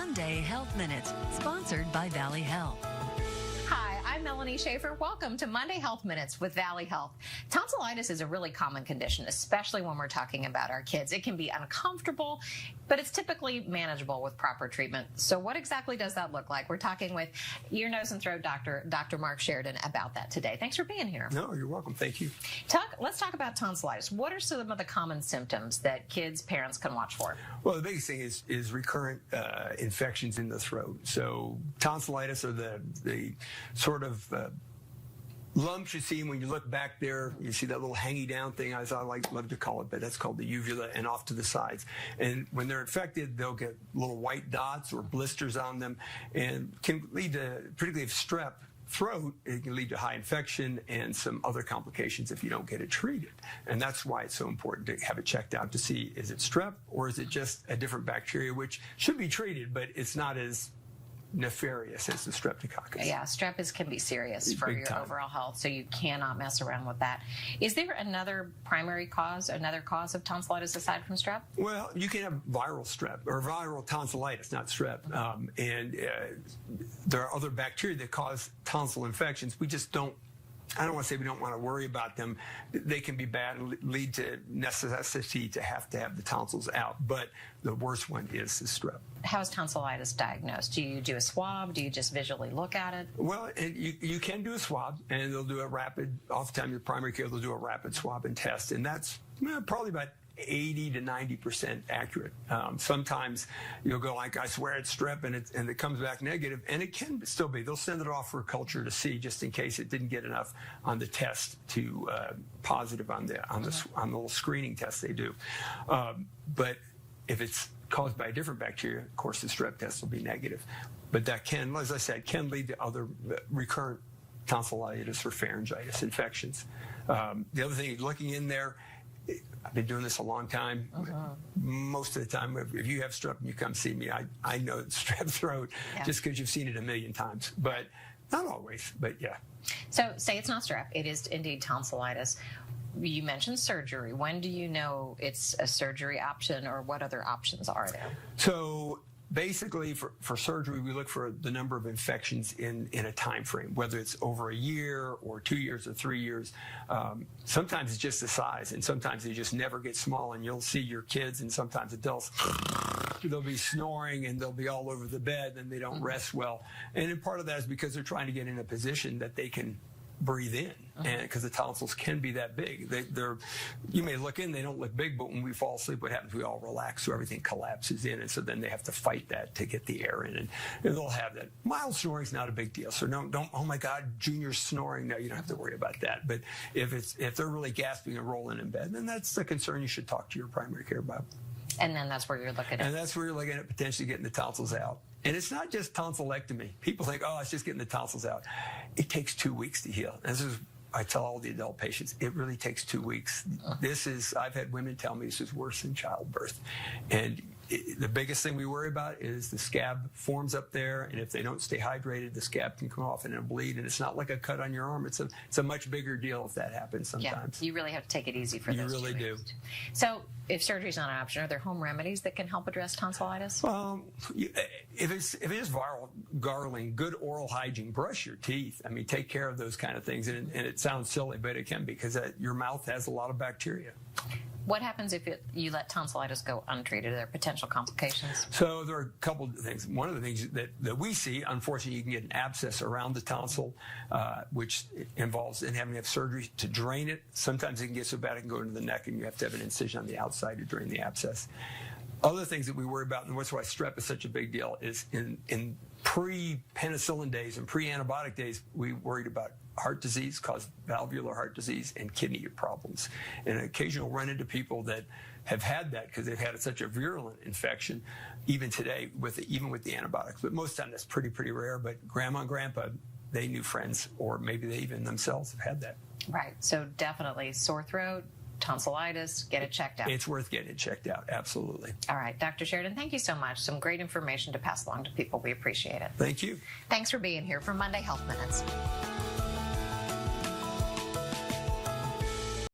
Monday Health Minutes, sponsored by Valley Health. Hi, I'm Melanie Schaefer. Welcome to Monday Health Minutes with Valley Health. Tonsillitis is a really common condition, especially when we're talking about our kids. It can be uncomfortable, but it's typically manageable with proper treatment. So what exactly does that look like? We're talking with ear, nose, and throat doctor, Dr. Mark Sheridan, about that today. Thanks for being here. No, you're welcome. Thank you. Let's talk about tonsillitis. What are some of the common symptoms that kids, parents can watch for? Well, the biggest thing is recurrent infections in the throat. So tonsillitis are the sort of lumps you see when you look back there. You see that little hangy down thing, as I love to call it, but that's called the uvula, and off to the sides. And when they're infected, they'll get little white dots or blisters on them, and can lead to, particularly if strep throat, it can lead to high infection and some other complications if you don't get it treated. And that's why it's so important to have it checked out to see, is it strep or is it just a different bacteria, which should be treated, but it's not as nefarious as the streptococcus. Yeah, strep can be serious for your overall health, so you cannot mess around with that. Is there another primary cause, another cause of tonsillitis aside from strep? Well, you can have viral strep or viral tonsillitis, not strep. There are other bacteria that cause tonsil infections. We just don't, I don't want to say we don't want to worry about them. They can be bad and lead to necessity to have the tonsils out. But the worst one is the strep. How is tonsillitis diagnosed? Do you do a swab? Do you just visually look at it? Well, you can do a swab, and they'll do a rapid, oftentimes your primary care, they'll do a rapid swab and test. And that's probably about 80 to 90% accurate. Sometimes you'll go like, I swear it's strep, and it comes back negative, and it can still be. They'll send it off for a culture to see, just in case it didn't get enough on the test to positive on the little screening test they do. But if it's caused by a different bacteria, of course the strep test will be negative. But that can, as I said, can lead to other recurrent tonsillitis or pharyngitis infections. The other thing, looking in there, I've been doing this a long time. Most of the time, if you have strep and you come see me, I know it's strep throat just because you've seen it a million times. But not always, but yeah. So say it's not strep, it is indeed tonsillitis. You mentioned surgery. When do you know it's a surgery option, or what other options are there? So basically, for surgery, we look for the number of infections in a time frame, whether it's over a year or 2 years or 3 years. Sometimes it's just the size, and sometimes they just never get small, and you'll see your kids and sometimes adults, they'll be snoring and they'll be all over the bed and they don't rest well. And part of that is because they're trying to get in a position that they can breathe in, and because the tonsils can be that big. You may look in, they don't look big, but when we fall asleep, what happens? We all relax, so everything collapses in, and so then they have to fight that to get the air in, and they'll have that. Mild snoring is not a big deal, so don't, oh my God, Junior's snoring. No, you don't have to worry about that. But if they're really gasping and rolling in bed, then that's the concern. You should talk to your primary care about. And then that's where you're looking at. And that's where you're looking at potentially getting the tonsils out. And it's not just tonsillectomy. People think, oh, it's just getting the tonsils out. It takes 2 weeks to heal. And this is, I tell all the adult patients, it really takes 2 weeks. I've had women tell me this is worse than childbirth. And the biggest thing we worry about is the scab forms up there, and if they don't stay hydrated, the scab can come off and it'll bleed, and it's not like a cut on your arm. It's a much bigger deal if that happens sometimes. Yeah, you really have to take it easy for those. You really do. So if surgery's not an option, are there home remedies that can help address tonsillitis? If it is viral, gargling, good oral hygiene, brush your teeth. I mean, take care of those kind of things. And it sounds silly, but it can be, because your mouth has a lot of bacteria. What happens if you let tonsillitis go untreated? Are there potential complications? So there are a couple of things. One of the things that we see, unfortunately, you can get an abscess around the tonsil, which involves having to have surgery to drain it. Sometimes it can get so bad it can go into the neck, and you have to have an incision on the outside to drain the abscess. Other things that we worry about, and that's why strep is such a big deal, is in pre-penicillin days and pre-antibiotic days, we worried about heart disease, caused valvular heart disease, and kidney problems. And occasionally we'll run into people that have had that because they've had such a virulent infection, even today, even with the antibiotics. But most of the time that's pretty rare. But grandma and grandpa, they knew friends, or maybe they even themselves have had that. Right. So definitely sore throat, tonsillitis, get it checked out. It's worth getting it checked out, absolutely. All right, Dr. Sheridan, thank you so much. Some great information to pass along to people. We appreciate it. Thank you. Thanks for being here for Monday Health Minutes.